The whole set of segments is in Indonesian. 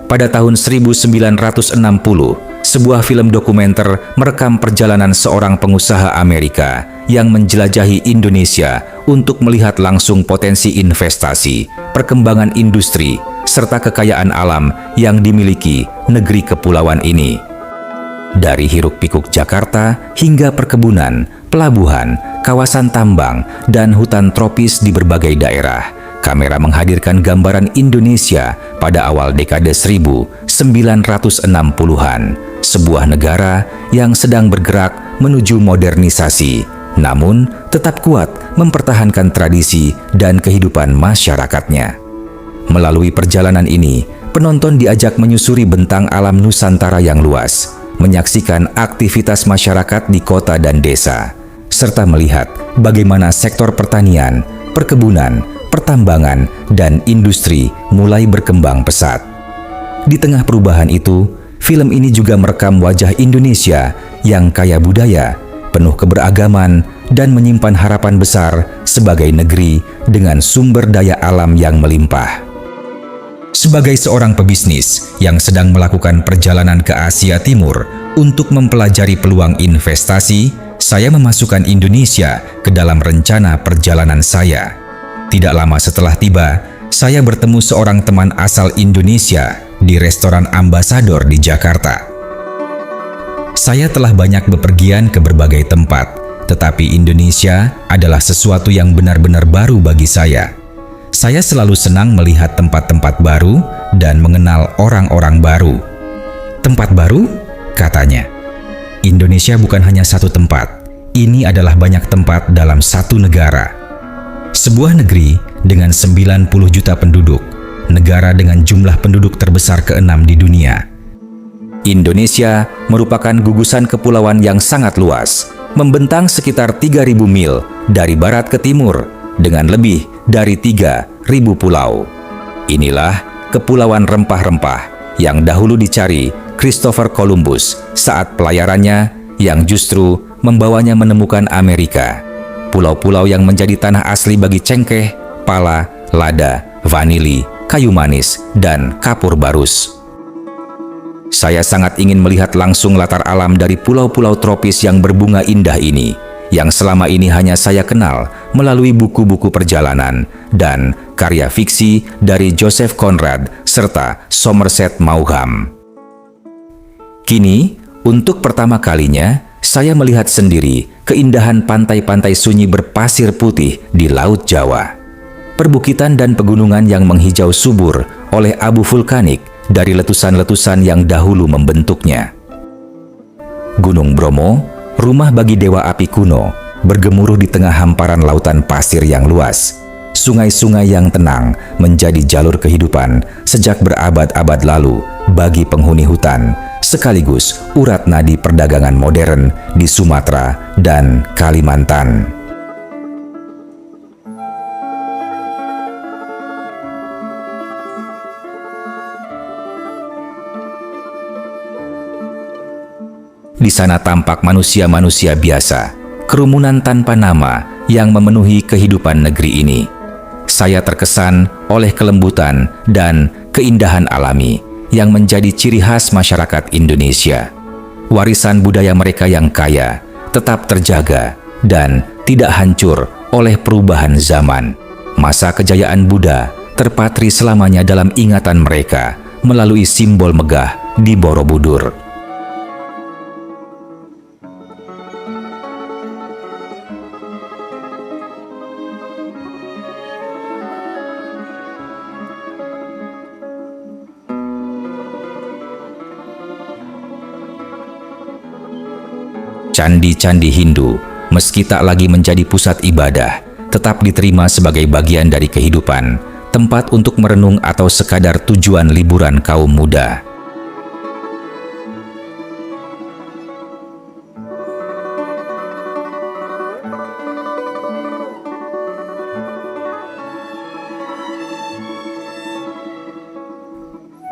Pada tahun 1960, sebuah film dokumenter merekam perjalanan seorang pengusaha Amerika yang menjelajahi Indonesia untuk melihat langsung potensi investasi, perkembangan industri, serta kekayaan alam yang dimiliki negeri kepulauan ini. Dari hiruk-pikuk Jakarta hingga perkebunan, pelabuhan, kawasan tambang, dan hutan tropis di berbagai daerah, kamera menghadirkan gambaran Indonesia pada awal dekade 1960-an, sebuah negara yang sedang bergerak menuju modernisasi, namun tetap kuat mempertahankan tradisi dan kehidupan masyarakatnya. Melalui perjalanan ini, penonton diajak menyusuri bentang alam Nusantara yang luas, menyaksikan aktivitas masyarakat di kota dan desa, serta melihat bagaimana sektor pertanian, perkebunan, pertambangan, dan industri mulai berkembang pesat. Di tengah perubahan itu, film ini juga merekam wajah Indonesia yang kaya budaya, penuh keberagaman, dan menyimpan harapan besar sebagai negeri dengan sumber daya alam yang melimpah. Sebagai seorang pebisnis yang sedang melakukan perjalanan ke Asia Timur untuk mempelajari peluang investasi, saya memasukkan Indonesia ke dalam rencana perjalanan saya. Tidak lama setelah tiba, saya bertemu seorang teman asal Indonesia di restoran Ambassador di Jakarta. Saya telah banyak bepergian ke berbagai tempat, tetapi Indonesia adalah sesuatu yang benar-benar baru bagi saya. Saya selalu senang melihat tempat-tempat baru dan mengenal orang-orang baru. Tempat baru? Katanya. Indonesia bukan hanya satu tempat. Ini adalah banyak tempat dalam satu negara. Sebuah negeri dengan 90 juta penduduk, negara dengan jumlah penduduk terbesar ke-6 di dunia. Indonesia merupakan gugusan kepulauan yang sangat luas, membentang sekitar 3.000 mil dari barat ke timur, dengan lebih dari 3.000 pulau. Inilah kepulauan rempah-rempah yang dahulu dicari Christopher Columbus saat pelayarannya yang justru membawanya menemukan Amerika. Pulau-pulau yang menjadi tanah asli bagi cengkeh, pala, lada, vanili, kayu manis, dan kapur barus. Saya sangat ingin melihat langsung latar alam dari pulau-pulau tropis yang berbunga indah ini, yang selama ini hanya saya kenal melalui buku-buku perjalanan dan karya fiksi dari Joseph Conrad serta Somerset Maugham. Kini, untuk pertama kalinya, saya melihat sendiri keindahan pantai-pantai sunyi berpasir putih di Laut Jawa. Perbukitan dan pegunungan yang menghijau subur oleh abu vulkanik dari letusan-letusan yang dahulu membentuknya. Gunung Bromo, rumah bagi dewa api kuno, bergemuruh di tengah hamparan lautan pasir yang luas. Sungai-sungai yang tenang menjadi jalur kehidupan sejak berabad-abad lalu bagi penghuni hutan, sekaligus urat nadi perdagangan modern di Sumatera dan Kalimantan. Di sana tampak manusia-manusia biasa, kerumunan tanpa nama yang memenuhi kehidupan negeri ini. Saya terkesan oleh kelembutan dan keindahan alami yang menjadi ciri khas masyarakat Indonesia. Warisan budaya mereka yang kaya, tetap terjaga, dan tidak hancur oleh perubahan zaman. Masa kejayaan Buddha terpatri selamanya dalam ingatan mereka melalui simbol megah di Borobudur. Candi-candi Hindu, meski tak lagi menjadi pusat ibadah, tetap diterima sebagai bagian dari kehidupan, tempat untuk merenung atau sekadar tujuan liburan kaum muda.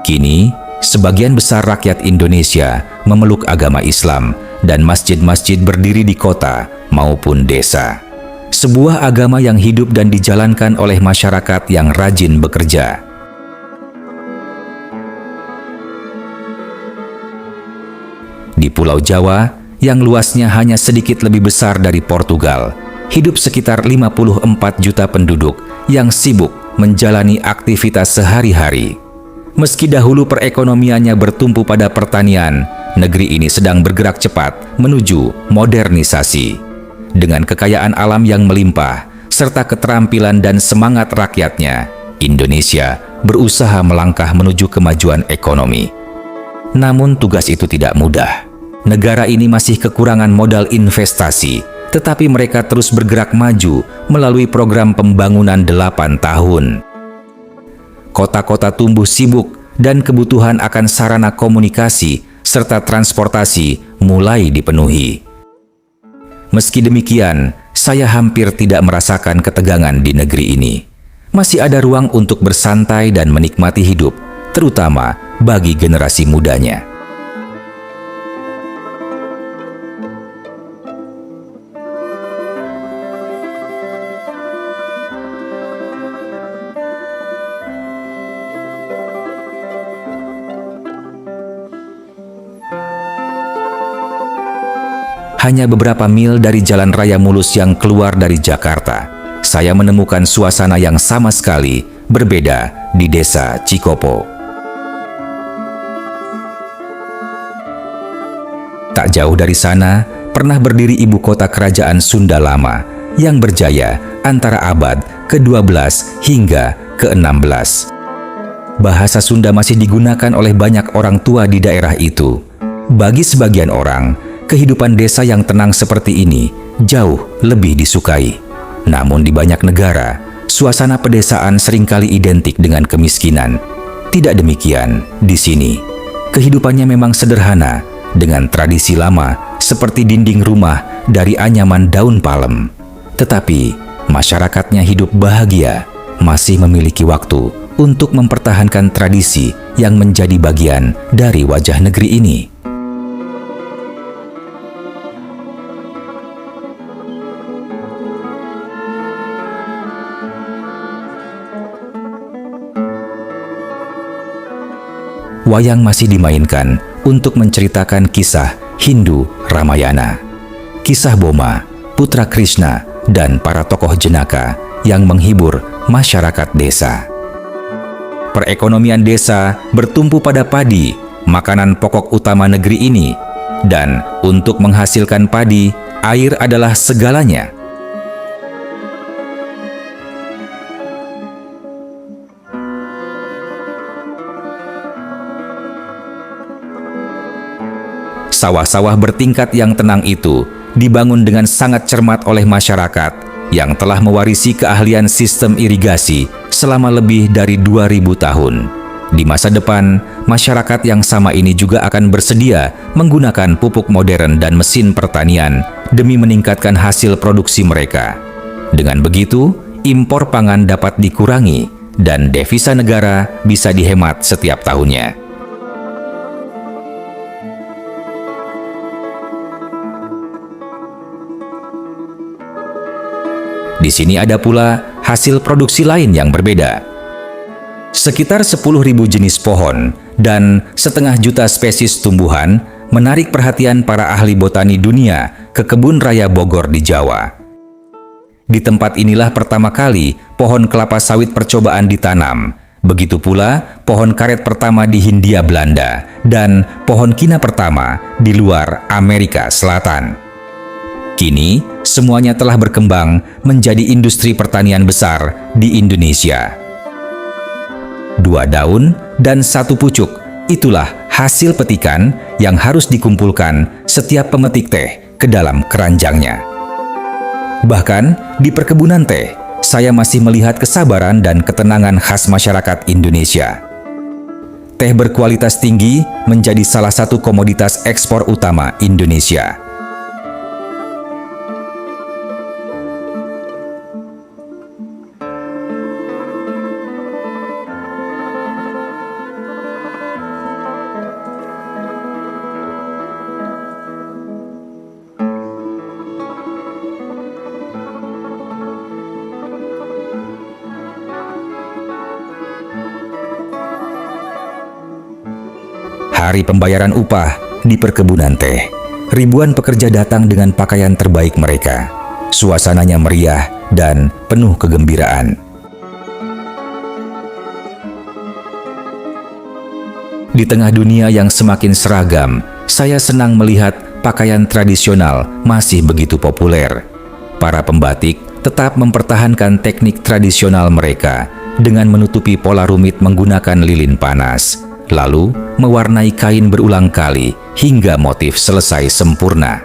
Kini, sebagian besar rakyat Indonesia memeluk agama Islam dan masjid-masjid berdiri di kota maupun desa. Sebuah agama yang hidup dan dijalankan oleh masyarakat yang rajin bekerja. di Pulau Jawa yang luasnya hanya sedikit lebih besar dari Portugal, hidup sekitar 54 juta penduduk yang sibuk menjalani aktivitas sehari-hari. Meski dahulu perekonomiannya bertumpu pada pertanian, negeri ini sedang bergerak cepat menuju modernisasi. Dengan kekayaan alam yang melimpah, serta keterampilan dan semangat rakyatnya, Indonesia berusaha melangkah menuju kemajuan ekonomi. Namun tugas itu tidak mudah. Negara ini masih kekurangan modal investasi, tetapi mereka terus bergerak maju melalui program pembangunan 8 tahun. Kota-kota tumbuh sibuk dan kebutuhan akan sarana komunikasi serta transportasi mulai dipenuhi. Meski demikian, saya hampir tidak merasakan ketegangan di negeri ini. Masih ada ruang untuk bersantai dan menikmati hidup, terutama bagi generasi mudanya. Hanya beberapa mil dari jalan raya mulus yang keluar dari Jakarta, saya menemukan suasana yang sama sekali berbeda di Desa Cikopo. Tak jauh dari sana, pernah berdiri ibu kota kerajaan Sunda lama yang berjaya antara abad ke-12 hingga ke-16. Bahasa Sunda masih digunakan oleh banyak orang tua di daerah itu. Bagi sebagian orang, kehidupan desa yang tenang seperti ini jauh lebih disukai. Namun di banyak negara, suasana pedesaan seringkali identik dengan kemiskinan. Tidak demikian di sini. Kehidupannya memang sederhana, dengan tradisi lama seperti dinding rumah dari anyaman daun palem. Tetapi masyarakatnya hidup bahagia, masih memiliki waktu untuk mempertahankan tradisi yang menjadi bagian dari wajah negeri ini. Wayang masih dimainkan untuk menceritakan kisah Hindu Ramayana, kisah Boma, putra Krishna, dan para tokoh jenaka yang menghibur masyarakat desa. Perekonomian desa bertumpu pada padi, makanan pokok utama negeri ini, dan untuk menghasilkan padi, air adalah segalanya. Sawah-sawah bertingkat yang tenang itu dibangun dengan sangat cermat oleh masyarakat yang telah mewarisi keahlian sistem irigasi selama lebih dari 2000 tahun. Di masa depan, masyarakat yang sama ini juga akan bersedia menggunakan pupuk modern dan mesin pertanian demi meningkatkan hasil produksi mereka. Dengan begitu, impor pangan dapat dikurangi dan devisa negara bisa dihemat setiap tahunnya. Di sini ada pula hasil produksi lain yang berbeda. Sekitar 10.000 jenis pohon dan 500.000 spesies tumbuhan menarik perhatian para ahli botani dunia ke Kebun Raya Bogor di Jawa. Di tempat inilah pertama kali pohon kelapa sawit percobaan ditanam. Begitu pula pohon karet pertama di Hindia Belanda dan pohon kina pertama di luar Amerika Selatan. Kini, semuanya telah berkembang menjadi industri pertanian besar di Indonesia. 2 daun dan 1 pucuk, itulah hasil petikan yang harus dikumpulkan setiap pemetik teh ke dalam keranjangnya. Bahkan, di perkebunan teh, saya masih melihat kesabaran dan ketenangan khas masyarakat Indonesia. Teh berkualitas tinggi menjadi salah satu komoditas ekspor utama Indonesia. Hari pembayaran upah Di perkebunan teh, ribuan pekerja datang dengan pakaian terbaik mereka. Suasananya meriah dan penuh kegembiraan. Di tengah dunia yang semakin seragam, saya senang melihat pakaian tradisional masih begitu populer. Para pembatik tetap mempertahankan teknik tradisional mereka dengan menutupi pola rumit menggunakan lilin panas, lalu mewarnai kain berulang kali hingga motif selesai sempurna.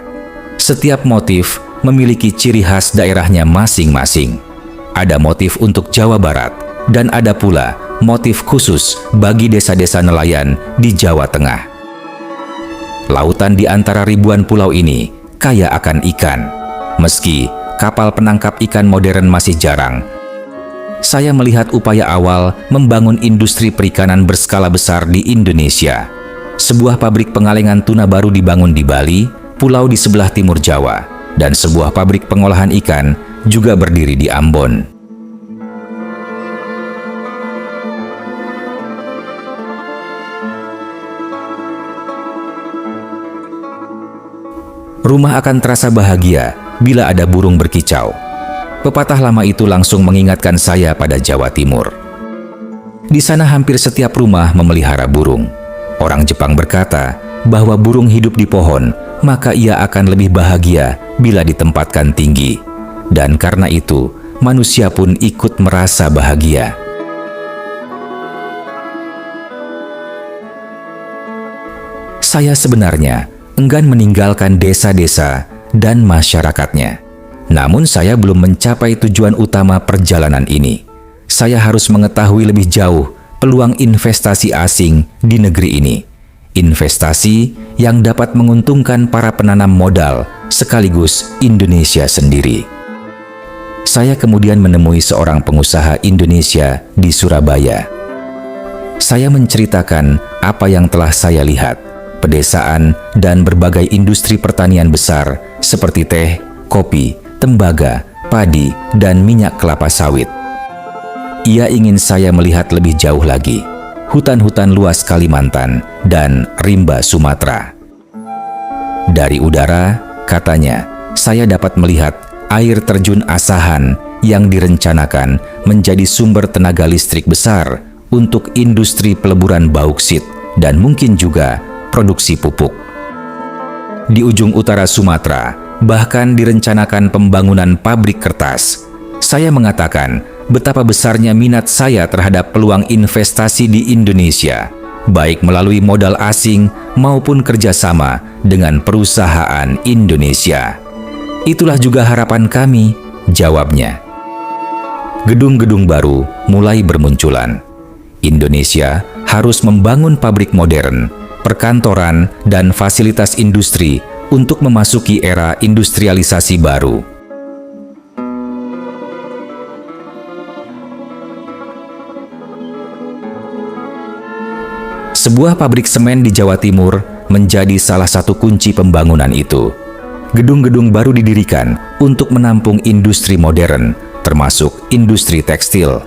Setiap motif memiliki ciri khas daerahnya masing-masing. Ada motif untuk Jawa Barat dan ada pula motif khusus bagi desa-desa nelayan di Jawa Tengah. Lautan di antara ribuan pulau ini kaya akan ikan. Meski kapal penangkap ikan modern masih jarang, saya melihat upaya awal membangun industri perikanan berskala besar di Indonesia. Sebuah pabrik pengalengan tuna baru dibangun di Bali, pulau di sebelah timur Jawa, dan sebuah pabrik pengolahan ikan juga berdiri di Ambon. Rumah akan terasa bahagia bila ada burung berkicau. Pepatah lama itu langsung mengingatkan saya pada Jawa Timur. Di sana hampir setiap rumah memelihara burung. Orang Jepang berkata bahwa burung hidup di pohon, maka ia akan lebih bahagia bila ditempatkan tinggi. Dan karena itu, manusia pun ikut merasa bahagia. Saya sebenarnya enggan meninggalkan desa-desa dan masyarakatnya. Namun saya belum mencapai tujuan utama perjalanan ini. Saya harus mengetahui lebih jauh peluang investasi asing di negeri ini. Investasi yang dapat menguntungkan para penanam modal sekaligus Indonesia sendiri. Saya kemudian menemui seorang pengusaha Indonesia di Surabaya. Saya menceritakan apa yang telah saya lihat. Pedesaan dan berbagai industri pertanian besar seperti teh, kopi, tembaga, padi, dan minyak kelapa sawit. Ia ingin saya melihat lebih jauh lagi, hutan-hutan luas Kalimantan dan rimba Sumatera. Dari udara, katanya, saya dapat melihat air terjun Asahan yang direncanakan menjadi sumber tenaga listrik besar untuk industri peleburan bauksit dan mungkin juga produksi pupuk. Di ujung utara Sumatera, bahkan direncanakan pembangunan pabrik kertas. Saya mengatakan betapa besarnya minat saya terhadap peluang investasi di Indonesia, baik melalui modal asing maupun kerjasama dengan perusahaan Indonesia. Itulah juga harapan kami, jawabnya. Gedung-gedung baru mulai bermunculan. Indonesia harus membangun pabrik modern, perkantoran, dan fasilitas industri untuk memasuki era industrialisasi baru. Sebuah pabrik semen di Jawa Timur menjadi salah satu kunci pembangunan itu. Gedung-gedung baru didirikan untuk menampung industri modern, termasuk industri tekstil.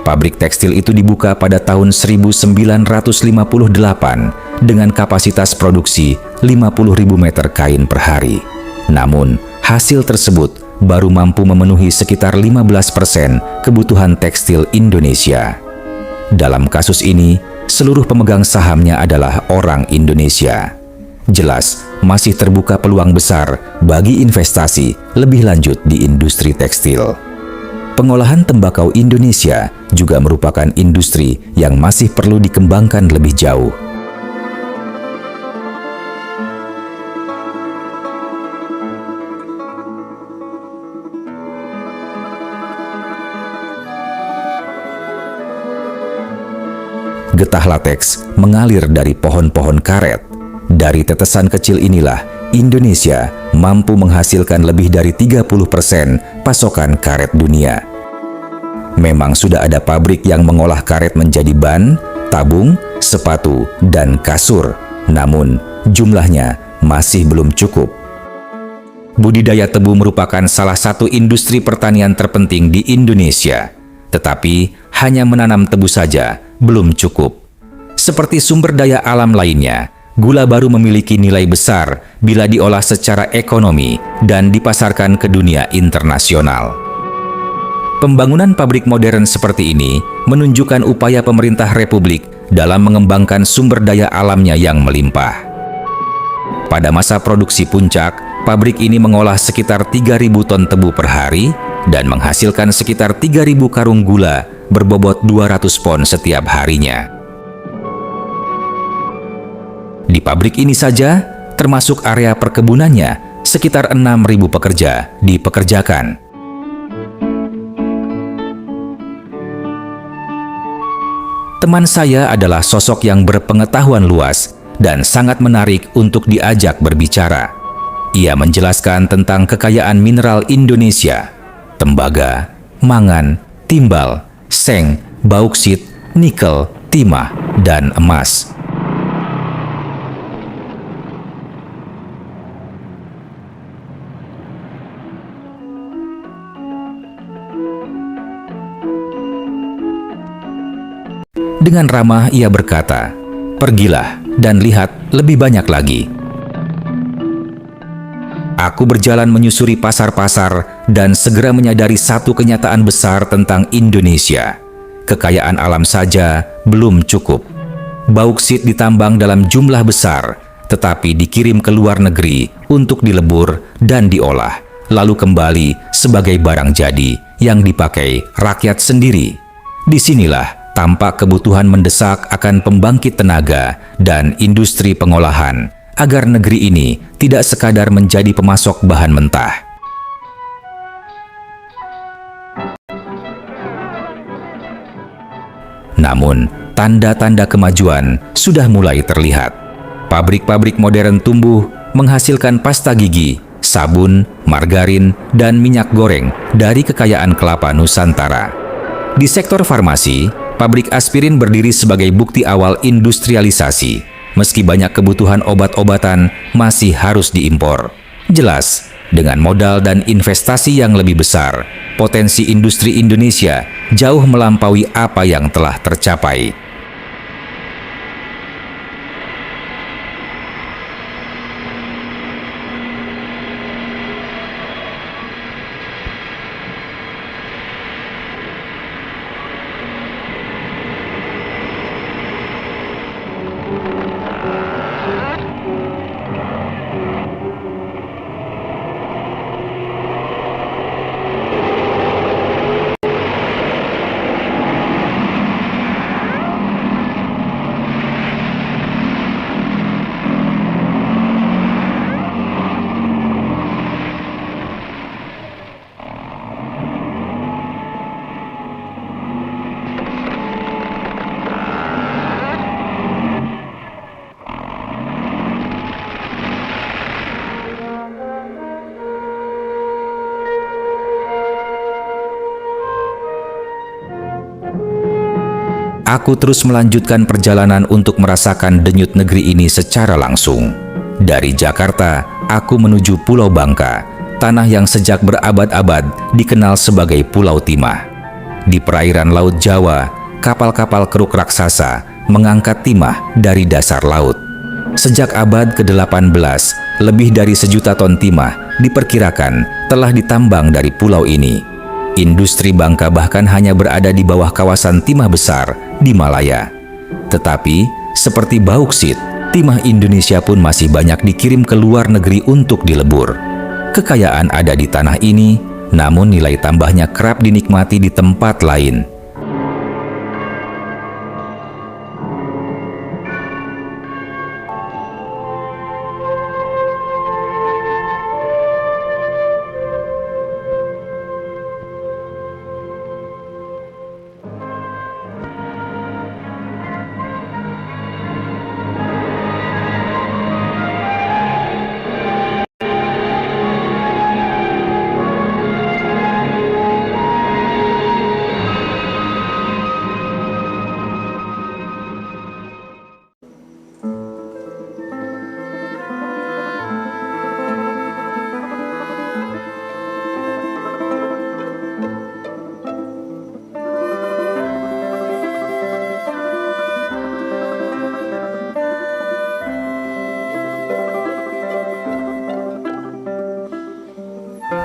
Pabrik tekstil itu dibuka pada tahun 1958 dengan kapasitas produksi 50.000 meter kain per hari. Namun, hasil tersebut baru mampu memenuhi sekitar 15% kebutuhan tekstil Indonesia. Dalam kasus ini, seluruh pemegang sahamnya adalah orang Indonesia. Jelas, masih terbuka peluang besar bagi investasi lebih lanjut di industri tekstil. Pengolahan tembakau Indonesia juga merupakan industri yang masih perlu dikembangkan lebih jauh. Getah lateks mengalir dari pohon-pohon karet. Dari tetesan kecil inilah Indonesia mampu menghasilkan lebih dari 30% pasokan karet dunia. Memang sudah ada pabrik yang mengolah karet menjadi ban, tabung, sepatu, dan kasur. Namun, jumlahnya masih belum cukup. Budidaya tebu merupakan salah satu industri pertanian terpenting di Indonesia. Tetapi, hanya menanam tebu saja belum cukup. Seperti sumber daya alam lainnya, gula baru memiliki nilai besar bila diolah secara ekonomi dan dipasarkan ke dunia internasional. Pembangunan pabrik modern seperti ini menunjukkan upaya pemerintah Republik dalam mengembangkan sumber daya alamnya yang melimpah. Pada masa produksi puncak, pabrik ini mengolah sekitar 3.000 ton tebu per hari dan menghasilkan sekitar 3.000 karung gula berbobot 200 pon setiap harinya. Di pabrik ini saja, termasuk area perkebunannya, sekitar 6.000 pekerja dipekerjakan. Teman saya adalah sosok yang berpengetahuan luas dan sangat menarik untuk diajak berbicara. Ia menjelaskan tentang kekayaan mineral Indonesia, tembaga, mangan, timbal, seng, bauksit, nikel, timah, dan emas. Dengan ramah ia berkata, "Pergilah dan lihat lebih banyak lagi." Aku berjalan menyusuri pasar-pasar dan segera menyadari satu kenyataan besar tentang Indonesia. Kekayaan alam saja belum cukup. Bauksit ditambang dalam jumlah besar, tetapi dikirim ke luar negeri untuk dilebur dan diolah, lalu kembali sebagai barang jadi yang dipakai rakyat sendiri. Disinilah tampak kebutuhan mendesak akan pembangkit tenaga dan industri pengolahan agar negeri ini tidak sekadar menjadi pemasok bahan mentah. Namun, tanda-tanda kemajuan sudah mulai terlihat. Pabrik-pabrik modern tumbuh menghasilkan pasta gigi, sabun, margarin, dan minyak goreng dari kekayaan kelapa Nusantara. Di sektor farmasi, pabrik aspirin berdiri sebagai bukti awal industrialisasi, meski banyak kebutuhan obat-obatan masih harus diimpor. Jelas, dengan modal dan investasi yang lebih besar, potensi industri Indonesia jauh melampaui apa yang telah tercapai. Aku terus melanjutkan perjalanan untuk merasakan denyut negeri ini secara langsung. Dari Jakarta, aku menuju Pulau Bangka, tanah yang sejak berabad-abad dikenal sebagai Pulau Timah. Di perairan Laut Jawa, kapal-kapal keruk raksasa mengangkat timah dari dasar laut. Sejak abad ke-18, lebih dari 1 juta ton timah diperkirakan telah ditambang dari pulau ini. Industri Bangka bahkan hanya berada di bawah kawasan timah besar di Malaya. Tetapi, seperti bauksit, timah Indonesia pun masih banyak dikirim ke luar negeri untuk dilebur. Kekayaan ada di tanah ini, namun nilai tambahnya kerap dinikmati di tempat lain.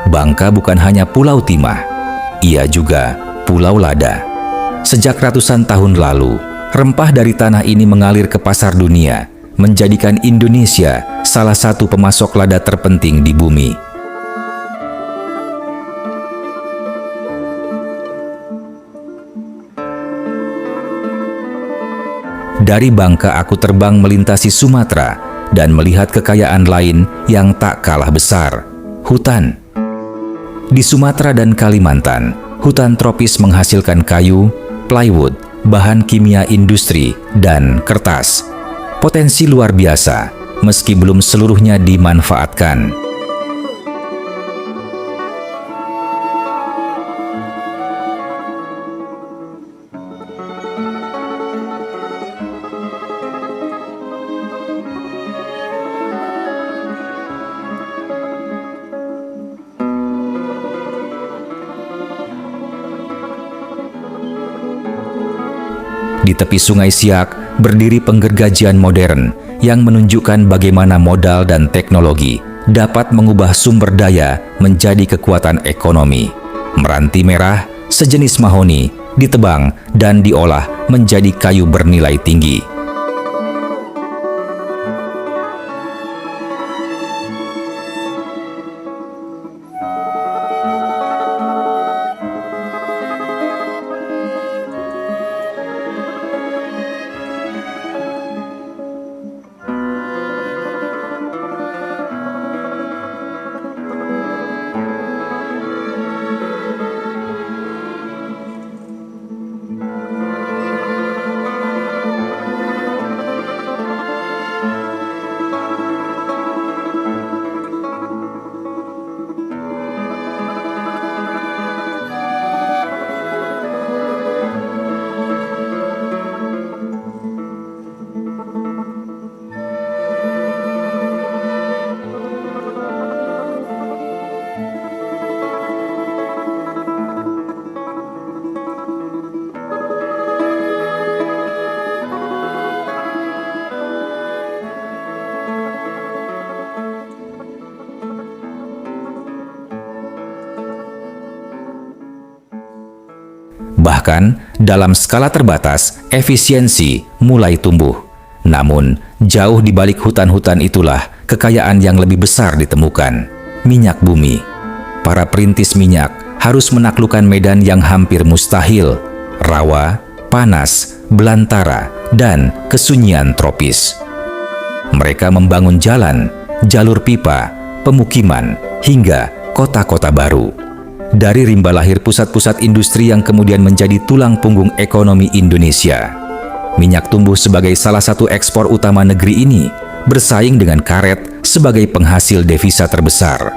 Bangka bukan hanya Pulau Timah, ia juga Pulau Lada. Sejak ratusan tahun lalu, rempah dari tanah ini mengalir ke pasar dunia, menjadikan Indonesia salah satu pemasok lada terpenting di bumi. Dari Bangka aku terbang melintasi Sumatera dan melihat kekayaan lain yang tak kalah besar, hutan. Di Sumatera dan Kalimantan, hutan tropis menghasilkan kayu, plywood, bahan kimia industri, dan kertas. Potensi luar biasa, meski belum seluruhnya dimanfaatkan. Di tepi Sungai Siak berdiri penggergajian modern yang menunjukkan bagaimana modal dan teknologi dapat mengubah sumber daya menjadi kekuatan ekonomi. Meranti merah, sejenis mahoni, ditebang dan diolah menjadi kayu bernilai tinggi. Bahkan, dalam skala terbatas, efisiensi mulai tumbuh. Namun, jauh di balik hutan-hutan itulah kekayaan yang lebih besar ditemukan, minyak bumi. Para perintis minyak harus menaklukkan medan yang hampir mustahil, rawa, panas, belantara, dan kesunyian tropis. Mereka membangun jalan, jalur pipa, pemukiman, hingga kota-kota baru. Dari rimba lahir pusat-pusat industri yang kemudian menjadi tulang punggung ekonomi Indonesia. Minyak tumbuh sebagai salah satu ekspor utama negeri ini, bersaing dengan karet sebagai penghasil devisa terbesar.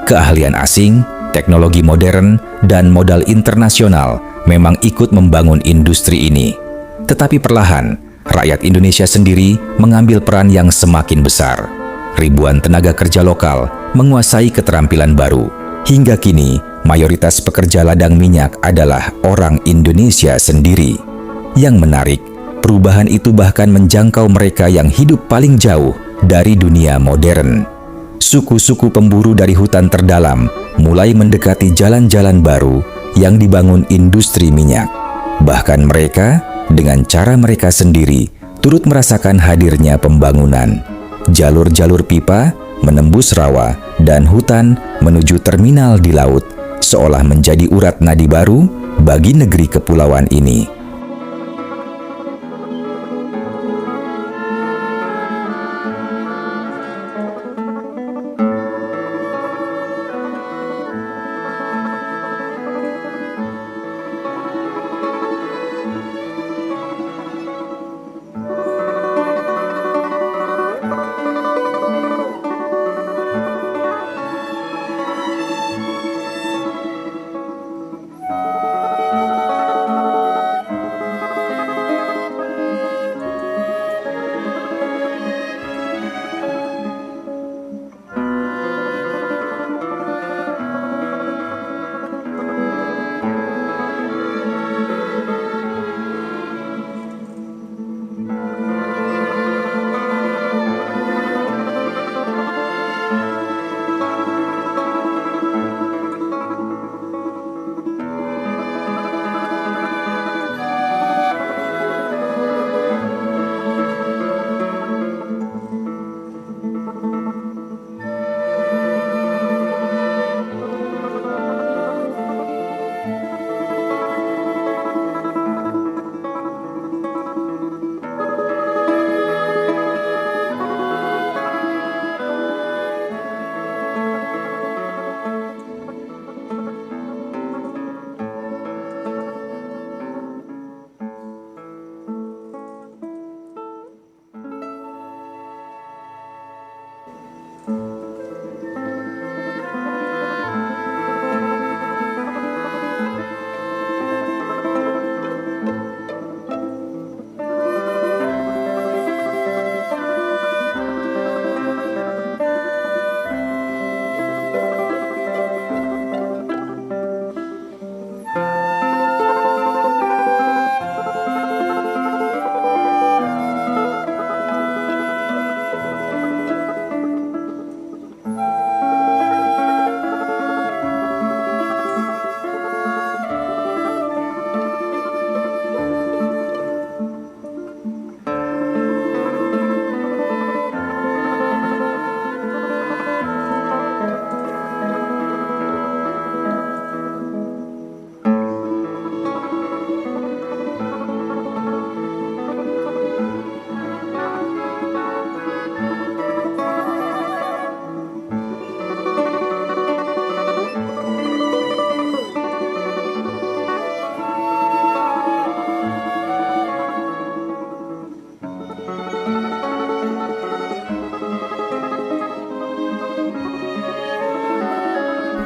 Keahlian asing, teknologi modern, dan modal internasional memang ikut membangun industri ini. Tetapi perlahan, rakyat Indonesia sendiri mengambil peran yang semakin besar. Ribuan tenaga kerja lokal menguasai keterampilan baru. Hingga kini, mayoritas pekerja ladang minyak adalah orang Indonesia sendiri. Yang menarik, perubahan itu bahkan menjangkau mereka yang hidup paling jauh dari dunia modern. Suku-suku pemburu dari hutan terdalam mulai mendekati jalan-jalan baru yang dibangun industri minyak. Bahkan mereka, dengan cara mereka sendiri, turut merasakan hadirnya pembangunan. Jalur-jalur pipa menembus rawa dan hutan menuju terminal di laut, seolah menjadi urat nadi baru bagi negeri kepulauan ini.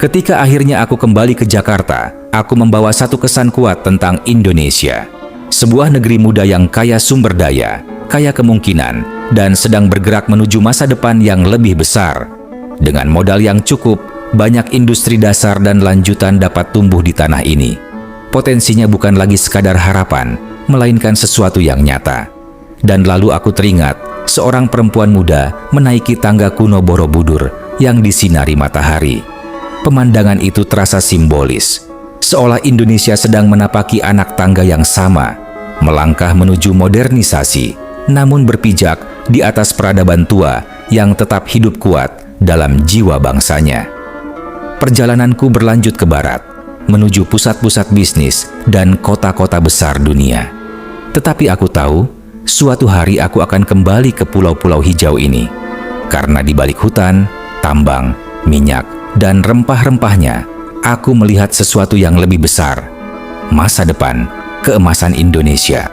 Ketika akhirnya aku kembali ke Jakarta, aku membawa satu kesan kuat tentang Indonesia. Sebuah negeri muda yang kaya sumber daya, kaya kemungkinan, dan sedang bergerak menuju masa depan yang lebih besar. Dengan modal yang cukup, banyak industri dasar dan lanjutan dapat tumbuh di tanah ini. Potensinya bukan lagi sekadar harapan, melainkan sesuatu yang nyata. Dan lalu aku teringat, seorang perempuan muda menaiki tangga kuno Borobudur yang disinari matahari. Pemandangan itu terasa simbolis, seolah Indonesia sedang menapaki anak tangga yang sama, melangkah menuju modernisasi, namun berpijak di atas peradaban tua yang tetap hidup kuat dalam jiwa bangsanya. Perjalananku berlanjut ke barat, menuju pusat-pusat bisnis dan kota-kota besar dunia. Tetapi aku tahu, suatu hari aku akan kembali ke pulau-pulau hijau ini, karena di balik hutan, tambang, minyak, dan rempah-rempahnya, aku melihat sesuatu yang lebih besar, masa depan keemasan Indonesia.